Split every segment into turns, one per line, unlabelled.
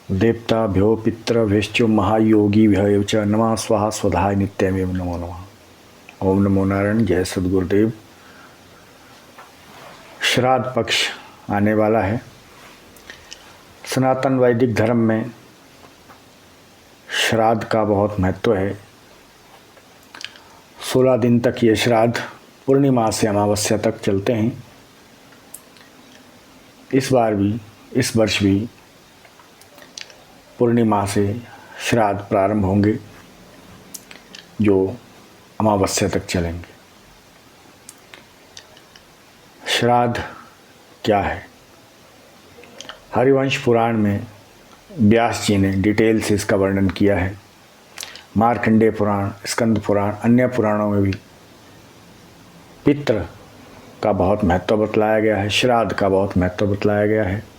देवताभ्यो पितृभ्यश्च महायोगिभ्यो च नमः स्वाहा स्वधाय नित्यमेव नमो नमः। ओम नमो नारायण। जय सद्गुरुदेव। श्राद्ध पक्ष आने वाला है। सनातन वैदिक धर्म में श्राद्ध का बहुत महत्व है। 16 दिन तक ये श्राद्ध पूर्णिमा से अमावस्या तक चलते हैं। इस वर्ष भी पूर्णिमा से श्राद्ध प्रारंभ होंगे जो अमावस्या तक चलेंगे। श्राद्ध क्या है? हरिवंश पुराण में व्यास जी ने डिटेल से इसका वर्णन किया है। मार्कंडेय पुराण, स्कंद पुराण, अन्य पुराणों में भी पितृ का बहुत महत्व बतलाया गया है, श्राद्ध का बहुत महत्व बतलाया गया है।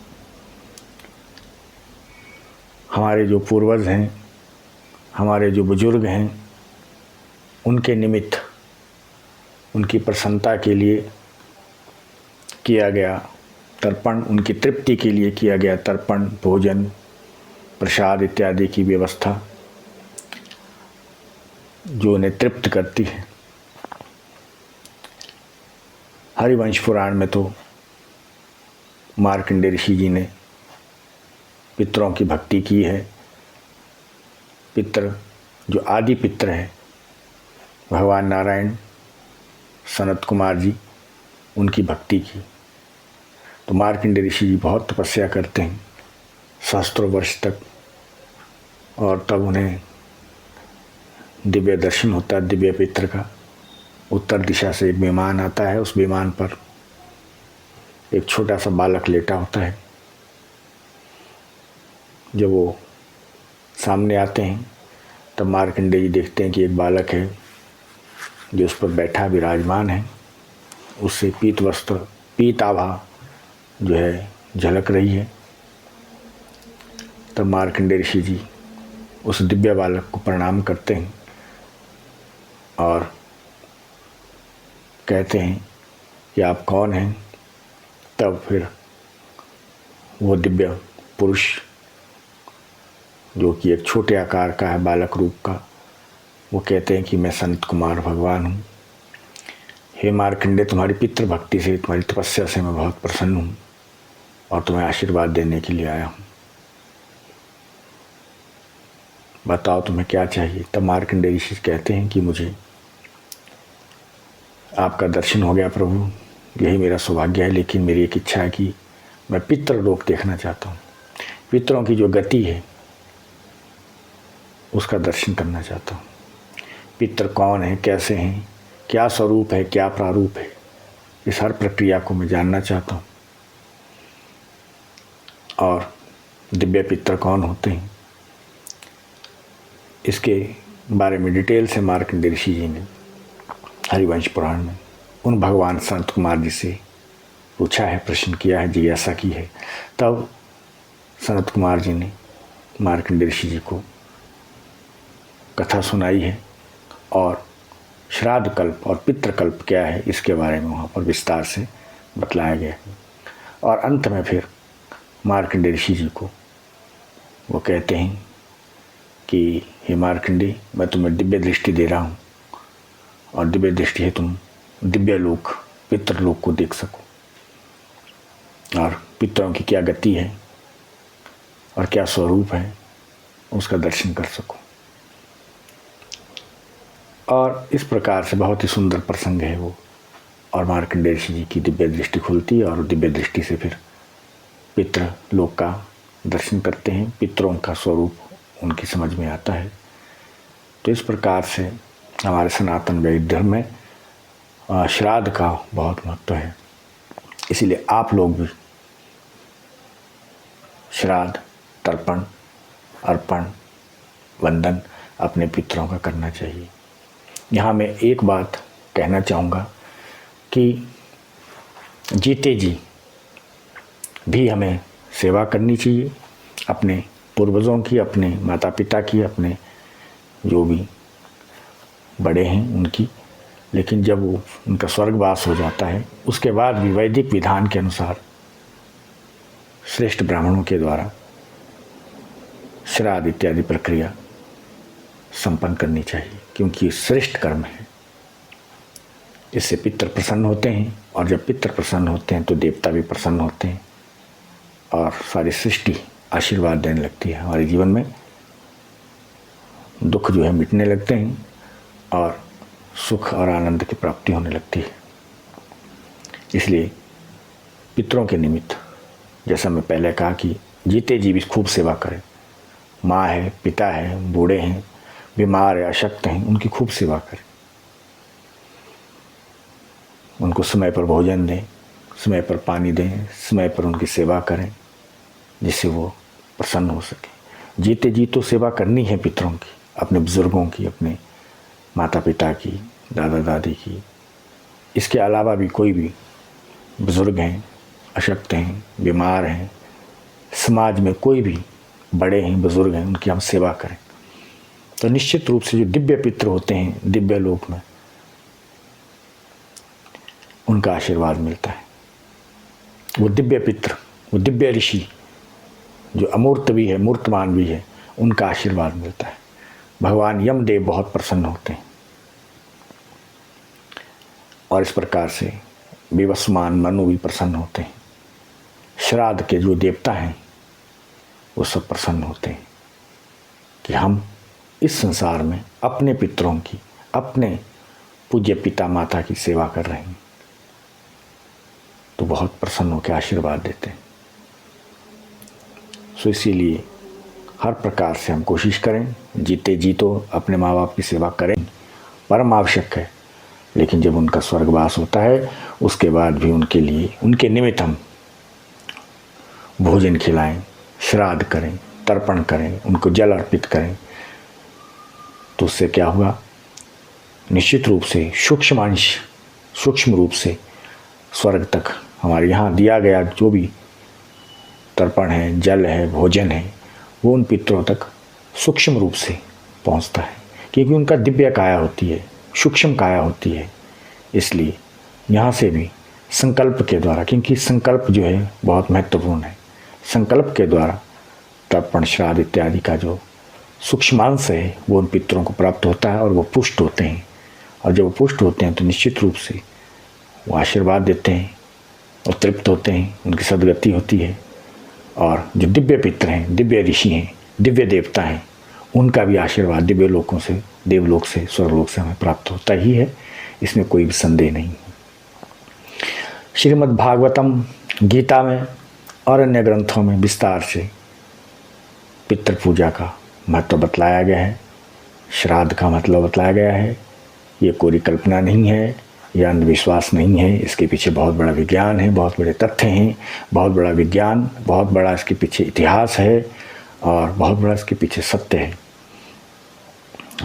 हमारे जो पूर्वज हैं, हमारे जो बुजुर्ग हैं, उनके निमित्त, उनकी प्रसन्नता के लिए किया गया तर्पण, उनकी तृप्ति के लिए किया गया तर्पण, भोजन, प्रसाद इत्यादि की व्यवस्था जो उन्हें तृप्त करती है। हरिवंश पुराण में तो मार्कंडेय ऋषि जी ने पितरों की भक्ति की है। पितृ जो आदि पितृ हैं, भगवान नारायण, सनत कुमार जी, उनकी भक्ति की। तो मार्कंडेय ऋषि जी बहुत तपस्या करते हैं सहस्त्रों वर्ष तक, और तब उन्हें दिव्य दर्शन होता है दिव्य पितृ का। उत्तर दिशा से एक विमान आता है, उस विमान पर एक छोटा सा बालक लेटा होता है। जब वो सामने आते हैं तब मार्कंडेय जी देखते हैं कि एक बालक है जो उस पर बैठा विराजमान है। उससे पीत वस्त्र, पीत आभा जो है झलक रही है। तब मार्कंडेय ऋषि जी उस दिव्य बालक को प्रणाम करते हैं और कहते हैं कि आप कौन हैं। तब फिर वो दिव्य पुरुष जो कि एक छोटे आकार का है, बालक रूप का, वो कहते हैं कि मैं संत कुमार भगवान हूँ। हे मार्कंडेय, तुम्हारी पितृ भक्ति से, तुम्हारी तपस्या से मैं बहुत प्रसन्न हूँ और तुम्हें आशीर्वाद देने के लिए आया हूँ। बताओ तुम्हें क्या चाहिए। तब मार्कंडेय ऋषि कहते हैं कि मुझे आपका दर्शन हो गया प्रभु, यही मेरा सौभाग्य है, लेकिन मेरी एक इच्छा है कि मैं पितृलोक देखना चाहता हूँ। पितरों की जो गति है उसका दर्शन करना चाहता हूँ। पितृ कौन है, कैसे हैं, क्या स्वरूप है, क्या प्रारूप है, इस हर प्रक्रिया को मैं जानना चाहता हूँ। और दिव्य पितृ कौन होते हैं, इसके बारे में डिटेल से मार्कंडेय ऋषि जी ने हरिवंश पुराण में उन भगवान संत कुमार जी से पूछा है, प्रश्न किया है, जिज्ञासा की है। तब सनत कुमार जी ने मार्कंडेय ऋषि जी को कथा सुनाई है और श्राद्ध कल्प और पितृकल्प क्या है इसके बारे में वहाँ पर विस्तार से बतलाया गया है। और अंत में फिर मार्कंडेय ऋषि जी को वो कहते हैं कि हे मार्कंडेय, मैं तुम्हें दिव्य दृष्टि दे रहा हूँ और दिव्य दृष्टि है तुम दिव्य लोक, पितृलोक को देख सको और पितरों की क्या गति है और क्या स्वरूप है उसका दर्शन कर सको। और इस प्रकार से बहुत ही सुंदर प्रसंग है वो। और मार्कंडेय ऋषि जी की दिव्य दृष्टि खुलती है और दिव्य दृष्टि से फिर पितृलोक का दर्शन करते हैं। पितरों का स्वरूप उनकी समझ में आता है। तो इस प्रकार से हमारे सनातन वैदिक धर्म में श्राद्ध का बहुत महत्व है। इसीलिए आप लोग भी श्राद्ध, तर्पण, अर्पण, वंदन अपने पितरों का करना चाहिए। यहाँ मैं एक बात कहना चाहूँगा कि जीते जी भी हमें सेवा करनी चाहिए अपने पूर्वजों की, अपने माता पिता की, अपने जो भी बड़े हैं उनकी। लेकिन जब वो उनका स्वर्गवास हो जाता है उसके बाद भी वैदिक विधान के अनुसार श्रेष्ठ ब्राह्मणों के द्वारा श्राद्ध इत्यादि प्रक्रिया संपन्न करनी चाहिए, क्योंकि श्रेष्ठ कर्म है। इससे पितर प्रसन्न होते हैं, और जब पितर प्रसन्न होते हैं तो देवता भी प्रसन्न होते हैं, और सारी सृष्टि आशीर्वाद देने लगती है। हमारे जीवन में दुख जो है मिटने लगते हैं, और सुख और आनंद की प्राप्ति होने लगती है। इसलिए पितरों के निमित्त, जैसा मैं पहले कहा कि जीते जी भी खूब सेवा करें। माँ है, पिता है, बूढ़े हैं, बीमार है, अशक्त हैं, उनकी खूब सेवा करें। उनको समय पर भोजन दें, समय पर पानी दें, समय पर उनकी सेवा करें, जिससे वो प्रसन्न हो सके। जीते जी तो सेवा करनी है पितरों की, अपने बुजुर्गों की, अपने माता पिता की, दादा दादी की। इसके अलावा भी कोई भी बुजुर्ग हैं, अशक्त हैं, बीमार हैं, समाज में कोई भी बड़े हैं, बुजुर्ग हैं, उनकी हम सेवा करें तो निश्चित रूप से जो दिव्य पितर होते हैं दिव्य लोक में, उनका आशीर्वाद मिलता है। वो दिव्य पितर, वो दिव्य ऋषि जो अमूर्त भी है, मूर्तमान भी है, उनका आशीर्वाद मिलता है। भगवान यमदेव बहुत प्रसन्न होते हैं, और इस प्रकार से विवस्वान मनु भी प्रसन्न होते हैं। श्राद्ध के जो देवता हैं वो सब प्रसन्न होते हैं कि हम इस संसार में अपने पितरों की, अपने पूज्य पिता माता की सेवा कर रहे हैं, तो बहुत प्रसन्न होकर आशीर्वाद देते हैं। सो इसीलिए हर प्रकार से हम कोशिश करें, जीते जी तो अपने माँ बाप की सेवा करें, परम आवश्यक है। लेकिन जब उनका स्वर्गवास होता है उसके बाद भी उनके लिए, उनके निमित्त हम भोजन खिलाएं, श्राद्ध करें, तर्पण करें, उनको जल अर्पित करें, तो उससे क्या होगा? निश्चित रूप से सूक्ष्म रूप से स्वर्ग तक हमारे यहाँ दिया गया जो भी तर्पण है, जल है, भोजन है, वो उन पितरों तक सूक्ष्म रूप से पहुँचता है, क्योंकि उनका दिव्य काया होती है, सूक्ष्म काया होती है। इसलिए यहाँ से भी संकल्प के द्वारा, क्योंकि संकल्प जो है बहुत महत्वपूर्ण है, संकल्प के द्वारा तर्पण श्राद्ध इत्यादि का जो सूक्ष्मांश है वो उन पितरों को प्राप्त होता है, और वो पुष्ट होते हैं। और जब वो पुष्ट होते हैं तो निश्चित रूप से वो आशीर्वाद देते हैं और तृप्त होते हैं, उनकी सद्गति होती है। और जो दिव्य पितर हैं, दिव्य ऋषि हैं, दिव्य देवता हैं, उनका भी आशीर्वाद दिव्य लोकों से, देवलोक से, स्वर्गलोक से हमें प्राप्त होता ही है, इसमें कोई भी संदेह नहीं। श्रीमद् भागवतम, गीता में और अन्य ग्रंथों में विस्तार से पितृ पूजा का महत्व बतलाया गया है, श्राद्ध का मतलब बतलाया गया है। ये कोई कल्पना नहीं है, यह अंधविश्वास नहीं है, इसके पीछे बहुत बड़ा विज्ञान है, बहुत बड़े तथ्य हैं, बहुत बड़ा विज्ञान, बहुत बड़ा इसके पीछे इतिहास है, और बहुत बड़ा इसके पीछे सत्य है।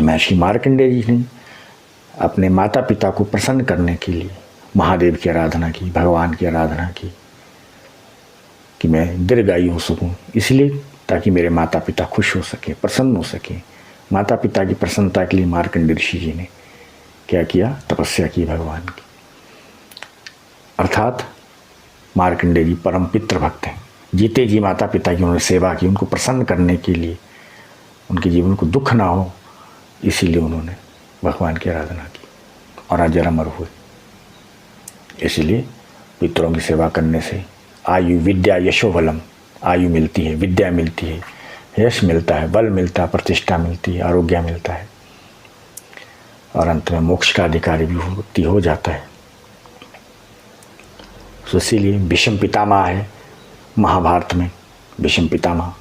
महर्षि मार्कंडेय जी ने अपने माता पिता को प्रसन्न करने के लिए महादेव की आराधना की, भगवान की आराधना की कि मैं दीर्घायु हो सकूं, इसलिए ताकि मेरे माता पिता खुश हो सके, प्रसन्न हो सके। माता पिता की प्रसन्नता के लिए मार्कंडेय ऋषि जी ने क्या किया? तपस्या की भगवान की। अर्थात मार्कंडेय जी परम पितृ भक्त हैं, जीते जी माता पिता की उन्होंने सेवा की, उनको प्रसन्न करने के लिए, उनके जीवन को दुख ना हो, इसीलिए उन्होंने भगवान की आराधना की और अजर अमर हुए। इसलिए पितरों की सेवा करने से आयु, विद्या, यशो बलम, आयु मिलती है, विद्या मिलती है, यश मिलता है, बल मिलता है, प्रतिष्ठा मिलती है, आरोग्य मिलता है, और अंत में मोक्ष का अधिकारी भी हो जाता है। तो इसीलिए भीष्म पितामह है महाभारत में, भीष्म पितामह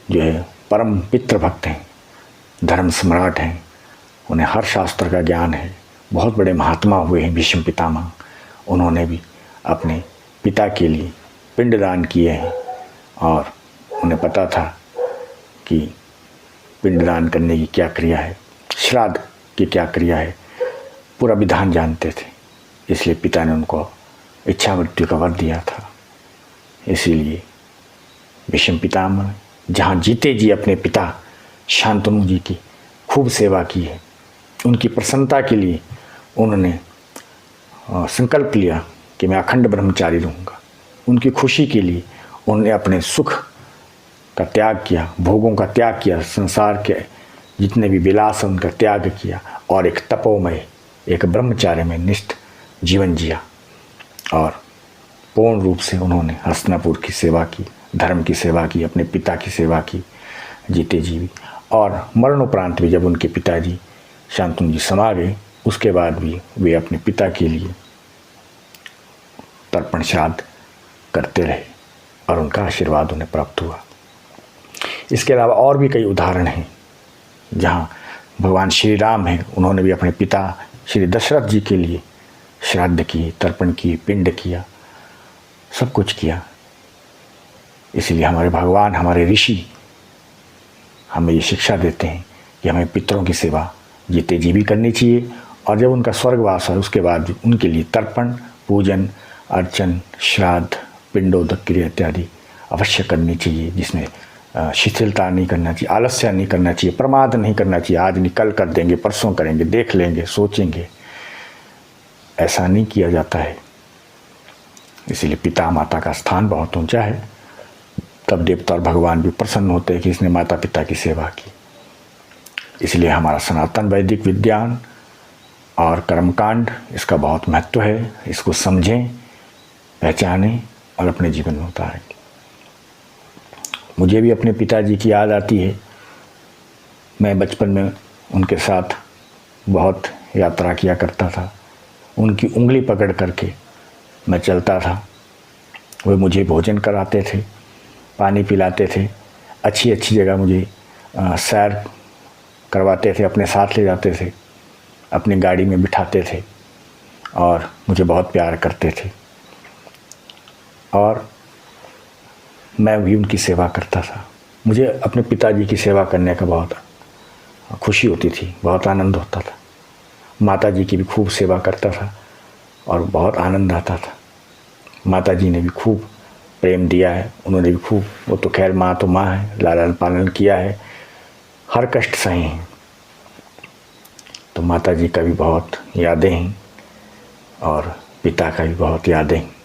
जो है परम पितृ भक्त हैं, धर्म सम्राट हैं, उन्हें हर शास्त्र का ज्ञान है, बहुत बड़े महात्मा हुए हैं भीष्म पितामह। उन्होंने भी अपने पिता के लिए पिंडदान किए हैं, और उन्हें पता था कि पिंडदान करने की क्या क्रिया है, श्राद्ध की क्या क्रिया है, पूरा विधान जानते थे। इसलिए पिता ने उनको इच्छा मृत्यु का वर दिया था। इसीलिए भीष्म पितामह जहाँ जीते जी अपने पिता शांतनु जी की खूब सेवा की है, उनकी प्रसन्नता के लिए उन्होंने संकल्प लिया कि मैं अखंड ब्रह्मचारी रहूँगा। उनकी खुशी के लिए उन्होंने अपने सुख का त्याग किया, भोगों का त्याग किया, संसार के जितने भी विलास हैं उनका त्याग किया और एक तपोमय, एक ब्रह्मचार्य में निष्ठ जीवन जिया और पूर्ण रूप से उन्होंने हस्तिनापुर की सेवा की, धर्म की सेवा की, अपने पिता की सेवा की जीते जी भी। और मरणोपरांत भी जब उनके पिताजी शांतनु जी समा गए, उसके बाद भी वे अपने पिता के लिए तर्पण श्राद्ध करते रहे और उनका आशीर्वाद उन्हें प्राप्त हुआ। इसके अलावा और भी कई उदाहरण हैं जहाँ भगवान श्री राम हैं, उन्होंने भी अपने पिता श्री दशरथ जी के लिए श्राद्ध किए, तर्पण किए, पिंड किया, सब कुछ किया। इसलिए हमारे भगवान, हमारे ऋषि हमें ये शिक्षा देते हैं कि हमें पितरों की सेवा जीते जी भी करनी चाहिए और जब उनका स्वर्गवास है उसके बाद उनके लिए तर्पण, पूजन, अर्चन, श्राद्ध, पिंडोदक क्रिया इत्यादि अवश्य करनी चाहिए, जिसमें शिथिलता नहीं करना चाहिए, आलस्य नहीं करना चाहिए, प्रमाद नहीं करना चाहिए। आज नहीं कल कर देंगे, परसों करेंगे, देख लेंगे, सोचेंगे, ऐसा नहीं किया जाता है। इसीलिए पिता माता का स्थान बहुत ऊंचा है, तब देवता और भगवान भी प्रसन्न होते हैं कि इसने माता पिता की सेवा की। इसलिए हमारा सनातन वैदिक विज्ञान और कर्मकांड, इसका बहुत महत्व है। इसको समझें, पहचानें और अपने जीवन में उतारें। मुझे भी अपने पिताजी की याद आती है। मैं बचपन में उनके साथ बहुत यात्रा किया करता था। उनकी उंगली पकड़ करके मैं चलता था। वे मुझे भोजन कराते थे, पानी पिलाते थे, अच्छी अच्छी जगह मुझे सैर करवाते थे, अपने साथ ले जाते थे, अपनी गाड़ी में बिठाते थे और मुझे बहुत प्यार करते थे और मैं भी उनकी सेवा करता था। मुझे अपने पिताजी की सेवा करने का बहुत खुशी होती थी, बहुत आनंद होता था। माताजी की भी खूब सेवा करता था और बहुत आनंद आता था। माताजी ने भी खूब प्रेम दिया है, उन्होंने भी खूब, वो तो खैर माँ तो माँ है, लालन पालन किया है, हर कष्ट सहे हैं। तो माताजी का भी बहुत यादें हैं और पिता का भी बहुत यादें हैं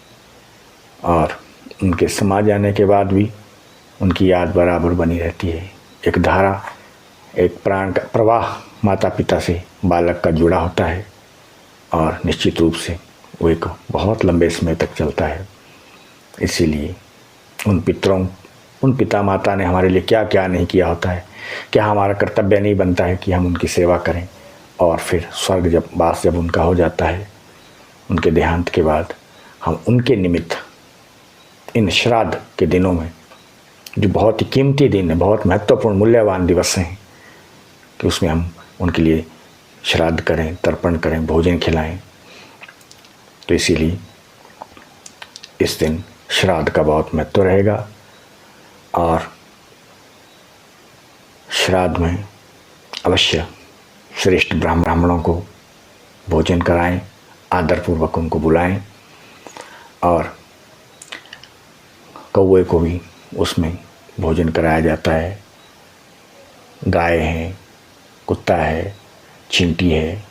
और उनके समा जाने के बाद भी उनकी याद बराबर बनी रहती है। एक धारा, एक प्राण का प्रवाह माता पिता से बालक का जुड़ा होता है और निश्चित रूप से वो एक बहुत लंबे समय तक चलता है। इसीलिए उन पिता माता ने हमारे लिए क्या क्या नहीं किया होता है, क्या हमारा कर्तव्य नहीं बनता है कि हम उनकी सेवा करें और फिर स्वर्ग जब उनका हो जाता है, उनके देहांत के बाद हम उनके निमित्त इन श्राद्ध के दिनों में, जो बहुत ही कीमती दिन है, बहुत महत्वपूर्ण मूल्यवान दिवस हैं, कि उसमें हम उनके लिए श्राद्ध करें, तर्पण करें, भोजन खिलाएं। तो इसीलिए इस दिन श्राद्ध का बहुत महत्व रहेगा और श्राद्ध में अवश्य श्रेष्ठ ब्राह्मणों को भोजन कराएं, आदरपूर्वक उनको बुलाएं और कौवे को भी उसमें भोजन कराया जाता है। गाय है, कुत्ता है, चींटी है,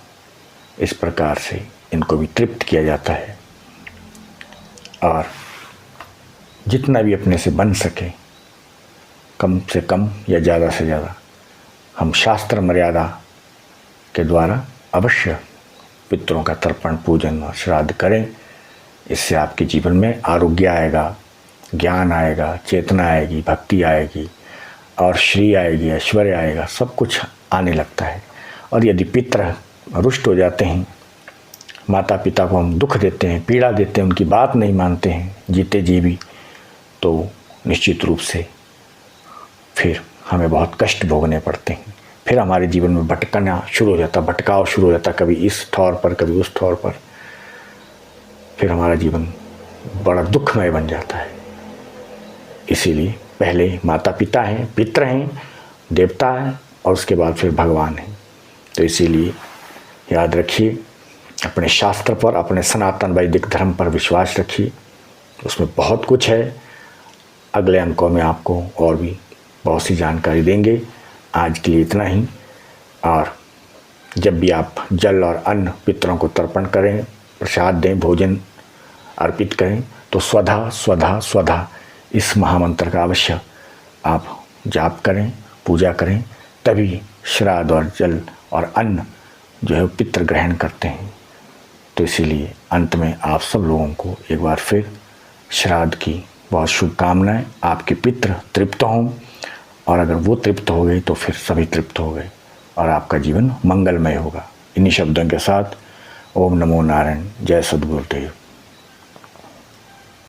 इस प्रकार से इनको भी तृप्त किया जाता है और जितना भी अपने से बन सके, कम से कम या ज़्यादा से ज़्यादा, हम शास्त्र मर्यादा के द्वारा अवश्य पितरों का तर्पण, पूजन और श्राद्ध करें। इससे आपके जीवन में आरोग्य आएगा, ज्ञान आएगा, चेतना आएगी, भक्ति आएगी और श्री आएगी, ऐश्वर्य आएगा, सब कुछ आने लगता है। और यदि पितर रुष्ट हो जाते हैं, माता पिता को हम दुख देते हैं, पीड़ा देते हैं, उनकी बात नहीं मानते हैं जीते जी भी, तो निश्चित रूप से फिर हमें बहुत कष्ट भोगने पड़ते हैं। फिर हमारे जीवन में भटकना शुरू हो जाता, भटकाव शुरू हो जाता, कभी इस ठौर पर, कभी उस ठौर पर। फिर हमारा जीवन बड़ा दुखमय बन जाता है। इसीलिए पहले माता पिता हैं, पितर हैं, देवता हैं और उसके बाद फिर भगवान हैं। तो इसीलिए याद रखिए, अपने शास्त्र पर, अपने सनातन वैदिक धर्म पर विश्वास रखिए, उसमें बहुत कुछ है। अगले अंकों में आपको और भी बहुत सी जानकारी देंगे। आज के लिए इतना ही। और जब भी आप जल और अन्न पितरों को तर्पण करें, प्रसाद दें, भोजन अर्पित करें, तो स्वधा स्वधा स्वधा इस महामंत्र का अवश्य आप जाप करें, पूजा करें, तभी श्राद्ध और जल और अन्न जो है पितृ ग्रहण करते हैं। तो इसीलिए अंत में आप सब लोगों को एक बार फिर श्राद्ध की बहुत शुभकामनाएं। आपके पितृ तृप्त हों, और अगर वो तृप्त हो गए तो फिर सभी तृप्त हो गए और आपका जीवन मंगलमय होगा। इन्हीं शब्दों के साथ ओम नमो नारायण। जय सद्गुरुदेव।